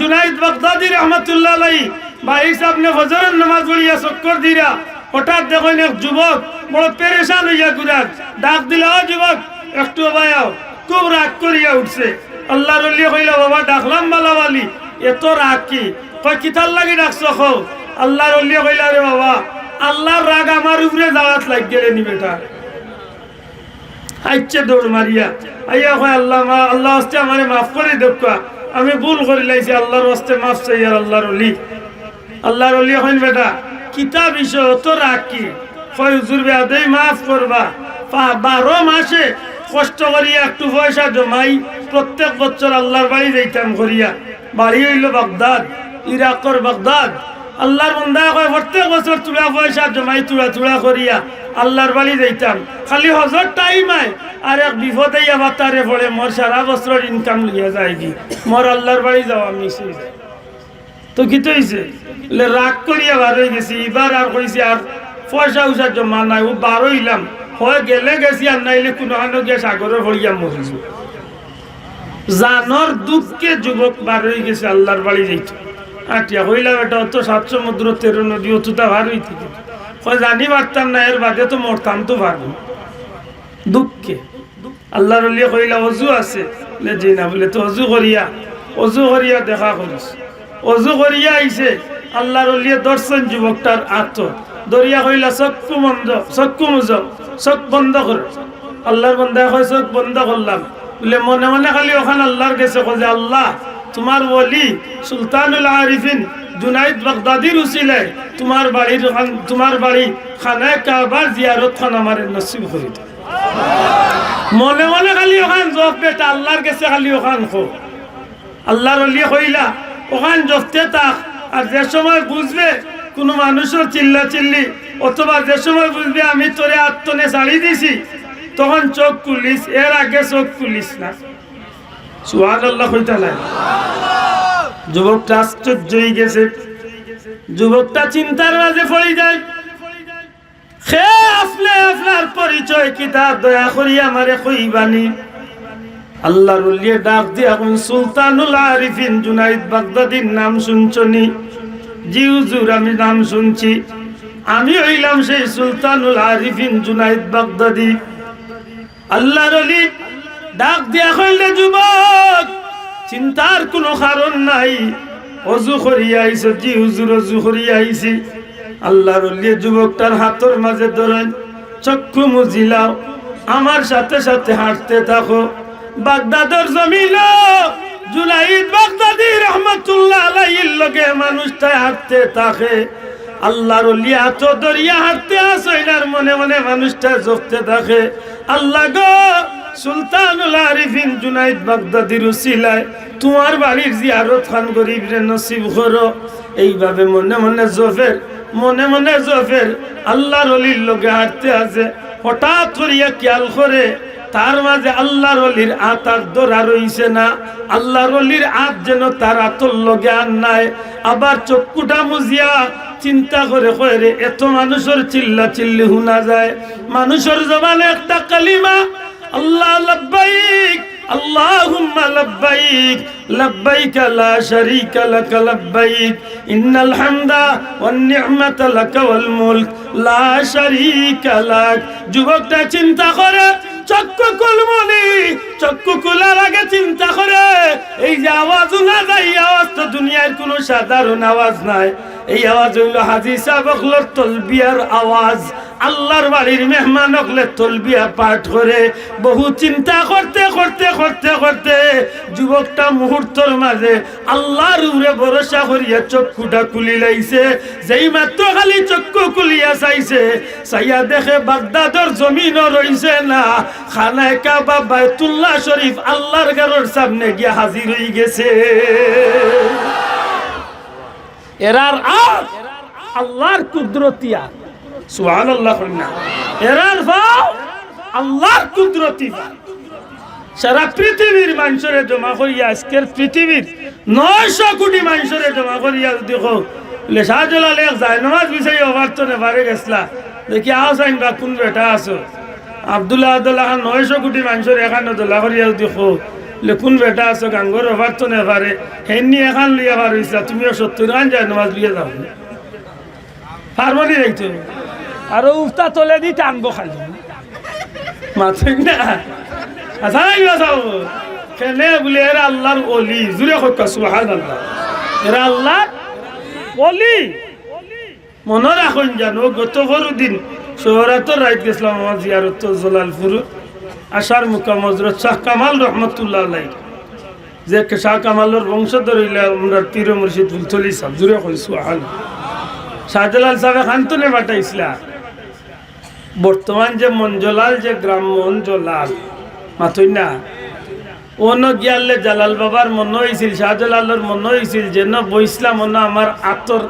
জুনাইদ বাগদাদি রহমাতুল্লাহ আলাইহি ভাই সামনে ফজরের নামাজ পড়িয়া চক্কর দিরা হঠাৎ দেখেন এক যুবক বড় পেরেশান হইয়া ঘুরার ডাক দিল, ও যুবক একটু বায়াও। খুব রাগ করিয়া উঠছে। আল্লাহর ওলি কইলা, বাবা ডাকলাম বালাওয়ালি, এত রাগ কি? কয় কিতার লাগি ডাকছ? খো। আল্লাহর ওলি কইলা, রে বাবা আল্লাহর রাগ আমার উপরে যাওয়াত লাগ গেলে নি বেটা। আইছে দৌড় মারিয়া আইয়া কয়, আল্লাহ আল্লাহ হস্তে আমারে মাফ করে দেখা, আমি ভুল করে লাইছি, আল্লাহর হস্তে মাফ চাই। আর আল্লাহর ওলি কইন, বেটা কিতা বিষয় তো রাগ কি? কয় হুজুর বেয়াদই মাফ করবা। 12 মাসে কষ্ট করিয়া একটু পয়সা জমাই প্রত্যেক বছর আল্লাহর বাড়ি যাইতাম করিয়া। বাড়ি হইল বাগদাদ, ইরাকর বাগদাদ। আল্লাহর বান্দা কয় প্রত্যেক বছর তুলা পয়সা জমাই তুলা করিয়া আল্লাহর বাড়ি যাইতাম। খালি হজর টাইম আয় আর এক বিপদ আইয়া বাতারে পড়ে মোর সারা বছর ইনকাম লিয়া যায় কি মোর আল্লাহর বাড়ি যাওয়া মিস হয়ে যায়। তো কি তো হয়েছে? রাগ করিয়া বার হয়ে গেছি। এবার আর কইছি আর পয়সা উষা জমা নাই, ও বার হইলাম হয় গেলে গেছি, আর নাইলে কোনো গিয়ে সাগরে ভরিয়া মরিস। জানর দুঃখে যুবক বার হয়ে গেছে আল্লাহর বাড়ি যাইত। আটিয়া হইলাম এটা অত 7 সমুদ্র 13 নদী অতটা ভার হইতে জানি পারতাম না, এর বাদে তো মরতাম তো পারবো দুঃখে। আল্লাহর ওলি কইলা, অজু আছে? জি না। বলে তো অজু করিয়া দেখা করিস। অজু করিয়া আইছে। আল্লাহর ওলি দর্শন যুবকটার আত্ম দরিয়া কইলা, চক্ষু মুজ, চোখ বন্ধ কর। আল্লাহর বান্দা কয় চোখ বন্ধ করলাম। বলে মনে মনে খালি ওখানে আল্লাহর কাছে কয়, আল্লাহ তোমার ওলি সুলতানুল আরিফিন জুনাইদ বাগদাদির উসিলায় তোমার বাড়ি খানায়ে কাবার জিয়ারত খান আমার নসিব করে দাও। মনে মনে খালি ওখান জব বেটা আল্লাহর কাছে খালি ওখান খো। আল্লাহর ওলি কইলা, ওখান জপতে থাক। আর যে সময় বুঝবে কোনো মানুষের চিল্লি অথবা যে সময় বুঝবে আমি তোরে আত্মনে ছাড়ি দিছি, তখন চোখ খুলিস, এর আগে চোখ খুলিস না। সুবহানাল্লাহ কইতা নাই? যুবকটা আশ্চর্য হয়ে গেছে। যুবকটা চিন্তার মাঝে পড়ে যায়। খে আপনার পরিচয় কিতা দয়া করি আমারে কইবানি। আল্লাহর ওলি ডাক দিয়া কোন সুলতানুল আরিফিন জুনাইদ বাগদাদির নাম শুনছনি? জি হুজুর আমি নাম শুনছি। আমি হইলাম সেই সুলতানুল আরিফিন জুনাইদ বাগদাদি। আল্লাহর ওলি ডাক দিয়া কইলে, যুবক চিন্তার কোনো কারণ নাই, অজু করিয়া আইছো? জি হুজুর অজু করিয়া আইছি। আল্লাহর ওলি যুবকটার হাতের মাঝে ধরেন, চক্ষু মুজিলাও, আমার সাথে সাথে হাঁটতে থাকো। বাগদাদের জমিন জুনাইদ বাগদাদি রহমাতুল্লাহ আলাইহির লগে মানুষটা হাঁটতে থাকে। আল্লাহর ওলি এত দরিয়া হাঁটতে আসো, এনার মনে মনে মানুষটা জপতে থাকে, আল্লাহ গো সুলতানুল আরিফিন জুনাইদ বাগদাদির উসিলায় তোমার বাড়ির জিয়ারত খান গরিবরে নসিব করো। এইভাবে মনে মনে জফের আল্লাহর ওলির লগে হাঁটতে আছে। হঠাৎ করিয়া খেয়াল করে তার মাঝে আল্লাহর ওলির আতার দরা রইছে না। আল্লাহর ওলির আত যেন তার আতর লগে আর নাই। আবার চক্ষুটা মুজিয়া চিন্তা করে কয় রে, এত মানুষের চিল্লি শোনা যায়, মানুষের জবানে একটা কালিমা আল্লাহ লাব্বাইক আল্লাহুম্মা লাব্বাইক লাব্বাইক লা শারীকা লাক লাব্বাইক ইন্নাল হামদা ওয়ান নি'মাতা লাক ওয়াল মুলক লা শারীকা লাক। যুবকটা চিন্তা করে, চক্ষু খোলার আগে চিন্তা করে, এই যে আওয়াজ না যায়, আওয়াজ তো দুনিয়ার কোনো সাধারণ আওয়াজ নাই। এই আওয়াজ হইল হাজী সাহেব হকলের তলবিয়ার আওয়াজ। আল্লাহর বাড়ির মেহমান হকলে তলবিয়া পাঠ করে। বহু চিন্তা করতে যুবকটা মুহূর্তের মাঝে আল্লাহর উপরে ভরসা করিয়া চক্ষুটা খুলি লাইছে। যেই মাত্র খালি চক্ষু খুলিয়া চাইছে, চাইয়া দেখে বাগদাদের জমিনও রইছে না, খানায়ে কাবা বাইতুল্লাহ শরীফ আল্লাহর ঘরের সামনে গিয়া হাজির হয়ে গেছে। এরার আল্লাহর কুদরতিয়া, সুবহানাল্লাহ। এরার আল্লাহর কুদরতি সারা পৃথিবীর মানুষরে জমা করিয়া, আজকের পৃথিবীর 900 কোটি মানুষরে জমা করিয়া দেখো বলে শাহজালাল এক যায় নামাজ বিষয় অবার্তনে বাড়ে গেছলা দেখি আসাইন বা কোন বেটা আছো আব্দুল্লাহ 900 কোটি মানুষের এখানে দোলা করিয়া দেখো কোন বেটা আছো গাঙ্গর অভার তো নেভারে হেননি এখান লিয়া ভার হইছা তুমিও 70 খান যায় নামাজ লিয়ে যাও হারমোনি রাইতো আর উফতা তলে দি টানবো খালি মাথা না আচ্ছা যাও কেনে বলে এরা আল্লাহর ওলি জুড়ে হোক সুবহানাল্লাহ এরা আল্লাহর ওলি মনে রাখুন জানো গত দিন শহরাতর রাইত গেছিলাম আমার জিয়ারত জলালপুর আশার মুকাম হযরত শাহ কামাল রহমতুল্লাহ আলাইহি যে শাহ কামালের বংশধর হইলা আমরা পীর মুর্শিদ ফুলতলি সাহেব জুড়ে কই সুবহানাল্লাহ শাহজালাল সাহেব খানতনে পাঠাইছিলা বর্তমান যে মঞ্জলাল যে গ্রাম মঞ্জলাল মাথই না অন্য গিয়ালে জালাল বাবার মনে হয়েছিল শাহজালালের মনে হয়েছিল যেন বইসলাম মনে আমার আতর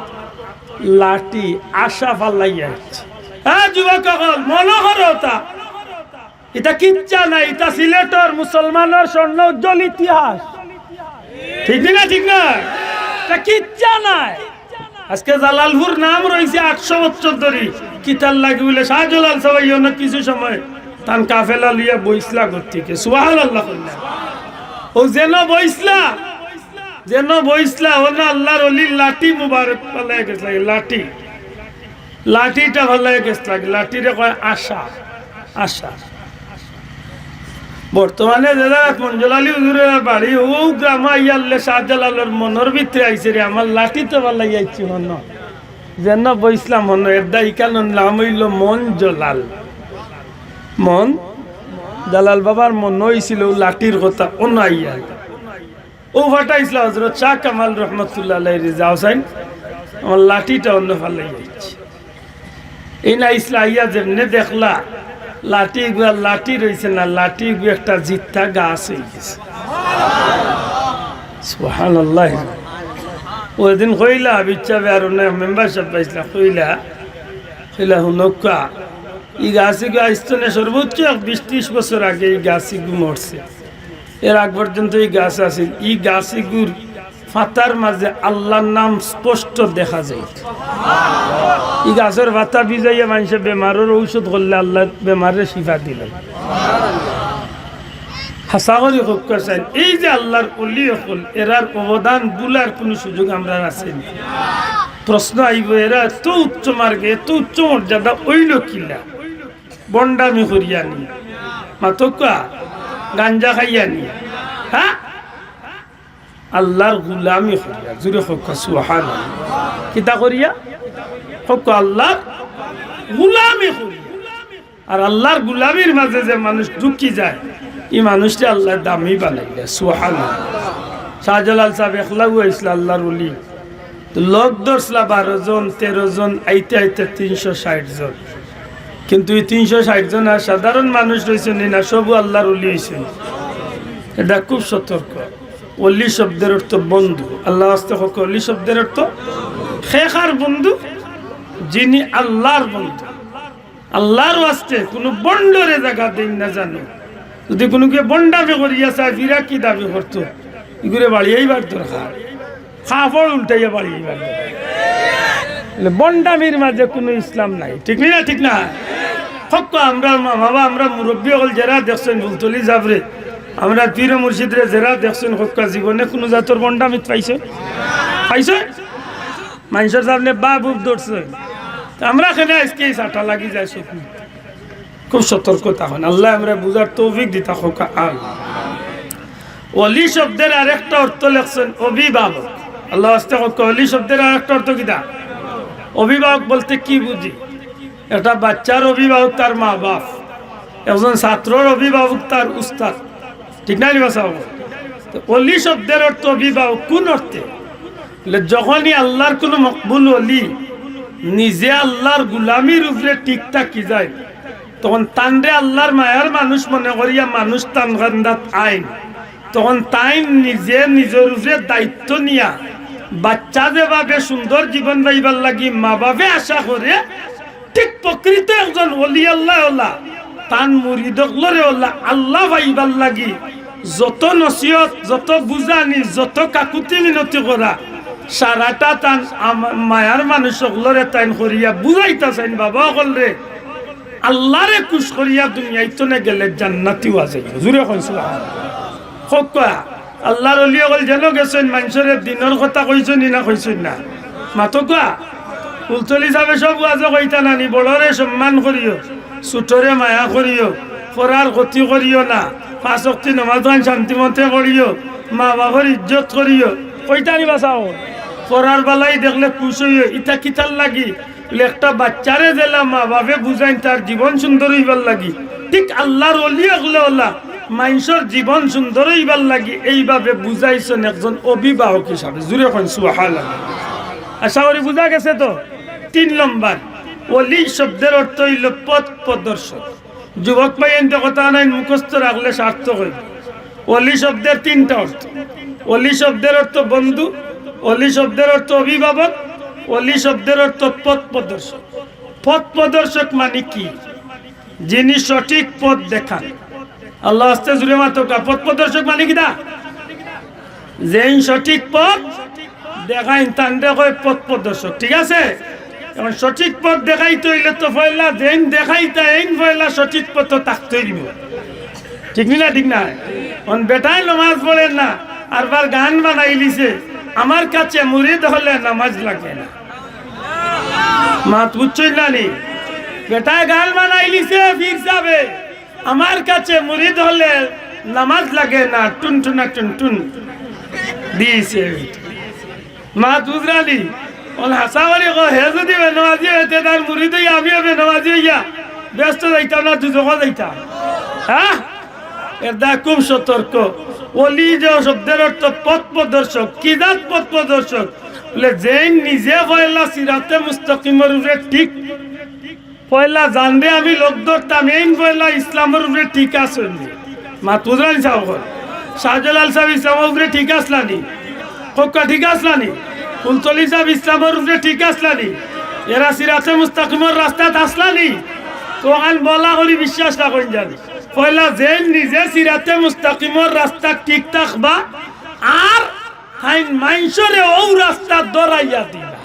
লাঠি আশা ফাল্লাইয়া হ্যাঁ যুবক মনে করো তা এটা কিচ্ছা নাই এটা সিলেটের মুসলমানের স্বর্ণ উজ্জ্বল ইতিহাস ঠিক না ঠিক না এটা কিচ্ছা নাই আজকে জালালপুর নাম রয়েছে 800 বছর ধরে কিতাল লাগি বলে শাহজালাল সবাই অনেক কিছু সময় তান কাফেলা লিয়া বইসলা করতে সুবহানাল্লাহ ও যেন বইসলা ও না আল্লাহর ওলির লাঠি মুবারক পালাই গেছে লাগে লাঠিটা ভালো লাগে গেছে লাগে লাঠিরে কয় আশা আশা বর্তমানে যারা মঞ্জলালি হুজুরের বাড়ি ও গ্রামা ইয়াল্লে শাহজালালের মনের ভিতরে আইছে রে আমার লাঠি তো ভালো লাগাইছি মন যেন বইসলাম মন এর দাই কারণ নাম হইল মন জালাল বাবার মন হইছিল লাঠির কথা অনাইয়া ও ফাটাইছিল হযরত শাহ কামাল রহমতুল্লাহ আলাইহি যাও সাইন আমার লাঠিটা অন্য ভালো লাগাইছি এই না ইসলাইয়া যেমনে দেখলা লাঠি রয়েছে না লাঠি একটা জিত্তা গাছ হয়ে গেছে সুবহানাল্লাহ ওই দিন কইলা বিচ্ছা বের মেম্বার সাহেব পাইছিলা কইলা হুনকা এই গাছিগু আইস্তনে সর্বোচ্চ 20-30 বছর আগে এই গাছিগু মরছে এর আগ পর্যন্ত এই গাছ আছে এই গাছিগুর পাতার মাঝে আল্লাহর নাম স্পষ্ট দেখা যায় এই গাছের পাতা ভিজাইয়া মানুষের বেমারের ঔষধ করলে আল্লাহ বেমারের শিফা দিলেন হাসা করে চাই এই যে আল্লাহর অলি হল এরার অবদান বুলার কোনো সুযোগ আমরা আছে প্রশ্ন আইব এরা এত উচ্চ মার্গে এত উচ্চ মর্যাদা ওইল কিলা বন্ডামি করিয়া নি মাতকা গাঞ্জা খাইয়া নি হ্যাঁ আল্লাহর গুলামি করিয়া জুড়ে হোক সুবহানাল্লাহ কিতা করিয়া হোক আল্লাহর গুলামি করিয়া আর আল্লাহর গুলামির মাঝে যে মানুষ ঢুকি যায় এই মানুষটি আল্লাহর দামি বানাইলে সুবহানাল্লাহ শাহজালাল সাহেব একলাও হয়েছিল আল্লাহর ওলি লোক ধরছিল 12 জন 13 জন আইতে 360 জন কিন্তু এই 360 জন আর সাধারণ মানুষ রয়েছেন না সবু আল্লাহর ওলি হয়েছেন এটা খুব সতর্ক ওলি শব্দের অর্থ বন্ধু আল্লাহ আস্তে হোক ওলি শব্দের অর্থ খেখার বন্ধু যিনি আল্লাহর বন্ধু আল্লাহর আস্তে কোনো বন্ডরে জায়গা দেন না জানো যদি কোনো কে বন্ডাবে করিয়া চায় ফিরা কি দাবি করতো এগুলো বাড়িয়েইবার দরকার খাফড় উল্টাইয়া বাড়িয়েইবার দরকার বন্ডামির মাঝে কোনো ইসলাম নাই ঠিক না ঠিক না হক আমরা বাবা আমরা মুরব্বী হল যারা দেখছেন ফুলতলি যাবরে আমরা পীর মুর্শিদরে যারা দেখছেন হক্কা জীবনে কোনো জাতর বন্ডামিত পাইছে মানুষের সামনে বাবু ধরছে আমরা খেলে আজকে চাটা লাগি যায় চোখে খুব সতর্কতা হন আল্লাহ আমরা বুঝার তৌফিক দিতা হোক ওলি শব্দের আরেকটা অর্থ লেখছেন অভিভাবক আল্লাহ আস্তে হোক ওলি শব্দের আরেকটা অর্থ কিনা অভিভাবক বলতে কি বুঝি একটা বাচ্চার অভিভাবক তার মা বাপ একজন ছাত্রর অভিভাবক তার উস্তাদ ঠিক না অলি শব্দের অর্থ অভিভাবক কোন অর্থে যখনই আল্লাহর কোন মকবুল অলি নিজে আল্লাহর গুলামির উপরে টিক থাকি যায় তখন তানরে আল্লাহর মায়ার মানুষ মনে করিয়া মানুষ তান গান্দাত আইন তখন তাই নিজে নিজের উপরে দায়িত্ব নিয়া বাচ্চা যেভাবে সুন্দর জীবন পাইবার লাগি মা বাপে আশা করে ঠিক প্রকৃত একজন ওলি আল্লাহ তান মুরিদকলরে আল্লাহ পাইবার লাগি যত নসিহত যত বুঝানি যত কাকুতি মিনতি করা সারাটা তান মায়ার মানুষ সকলরে তাইন করিয়া বুঝাইতা চাইন বাবা সকলরে আল্লাহরে খুশ করিয়া দুনিয়ায় তো না গেলে জান্নাতিও আছে জুড়ে কইছিল খোকা আল্লাহর ওলি হল যেন গেছেন মানুষের দিনের কথা কইছেন না কইছেন না মাতো কোয়া ফুলতলি যাবে সব আজ কইতা নানি বড়রে সম্মান করিও ছোটরে মায়া করিও পড়ার ক্ষতি করিও না 5 ওয়াক্ত নামাজ শান্তিমতে করিও মা বাবার ইজ্জত করিও কইতানি বাসাও পড়ার বেলাই দেখলে খুশ হইও ইটা কিতার লাগি একটা বাচ্চারে দিলাম মা বাপে বুঝাইন তার জীবন সুন্দর হইবার লাগি ঠিক আল্লাহর ওলি হলে ওলা মানুষের জীবন সুন্দর হইবার লাগি এইভাবে বুঝাইছেন একজন অভিভাবক হিসাবে জুড়ে কোন সুবহানাল্লাহ। আশা করি বুঝা গেছে তো। 3 নম্বর ওলি শব্দের অর্থ হইল পথ প্রদর্শক। যুবক ভাই এনতে কথা নাই মুখস্থ রাখলে সার্থক হইবে। ওলি শব্দের 3টা অর্থ। ওলি শব্দের অর্থ বন্ধু, ওলি শব্দের অর্থ অভিভাবক, ওলি শব্দের অর্থ পথ প্রদর্শক। পথ প্রদর্শক মানে কি? যিনি সঠিক পথ দেখান। আল্লাহ আস্তে জুড়ে মাতকা পথ প্রদর্শক মানে কি দা? যেই সঠিক পথ দেখাই তান্ডে কয় পথ প্রদর্শক। ঠিক আছে, এখন সঠিক পথ দেখাইতে হইলে তো পয়লা যেন দেখাইতা এইন পয়লা সঠিক পথ থাকতে দিব। ঠিক না? ঠিক না? এখন বেটাই নামাজ পড়েন না আর বার গান বানাই লিছে আমার কাছে মুরিদ হলে নামাজ লাগে না। মাত বুঝছই না নি? বেটায় গান বানাই লিছে ফির যাবে আমার কাছে মুরিদ হলে নামাজ লাগে না, টুনটুনা টুনটুন দিয়েছে। মাত বুঝরানি ওন হাসাওয়ারি কো হে যদি বেনমাজি হইতে তার মুরিদ হইয়া আমিও বেনমাজি হইয়া ব্যস্ত যাইতাম না, দুজক যাইতাম। হ্যাঁ, এটা খুব সতর্ক। ওলি যে শব্দের অর্থ পথ প্রদর্শক। কি জাত পথ প্রদর্শক? বলে যে নিজে পয়লা সিরাতে মুস্তাকিমের উপরে ঠিক পয়লা জানবে আমি লোক ধরতাম এই পয়লা ইসলামের উপরে ঠিক আছে। মাতুজান সাহেব শাহজালাল সাহেব ইসলামের উপরে ঠিক আসলানি, কোকা ঠিক আসলানি, ফুলতলি সাহেব ইসলামের উপরে ঠিক আসলানি, এরা সিরাতে মুস্তাকিমের রাস্তাত আসলানি। তো বলা করি বিশ্বাস না করেন জানি পয়লা যে নিজে সিরাতে মুস্তাকিমের রাস্তা ঠিক থাকবা আর আইন মাইনসরে ও রাস্তা দরাইয়া দিবা।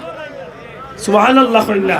সুবহানাল্লাহ কইলা।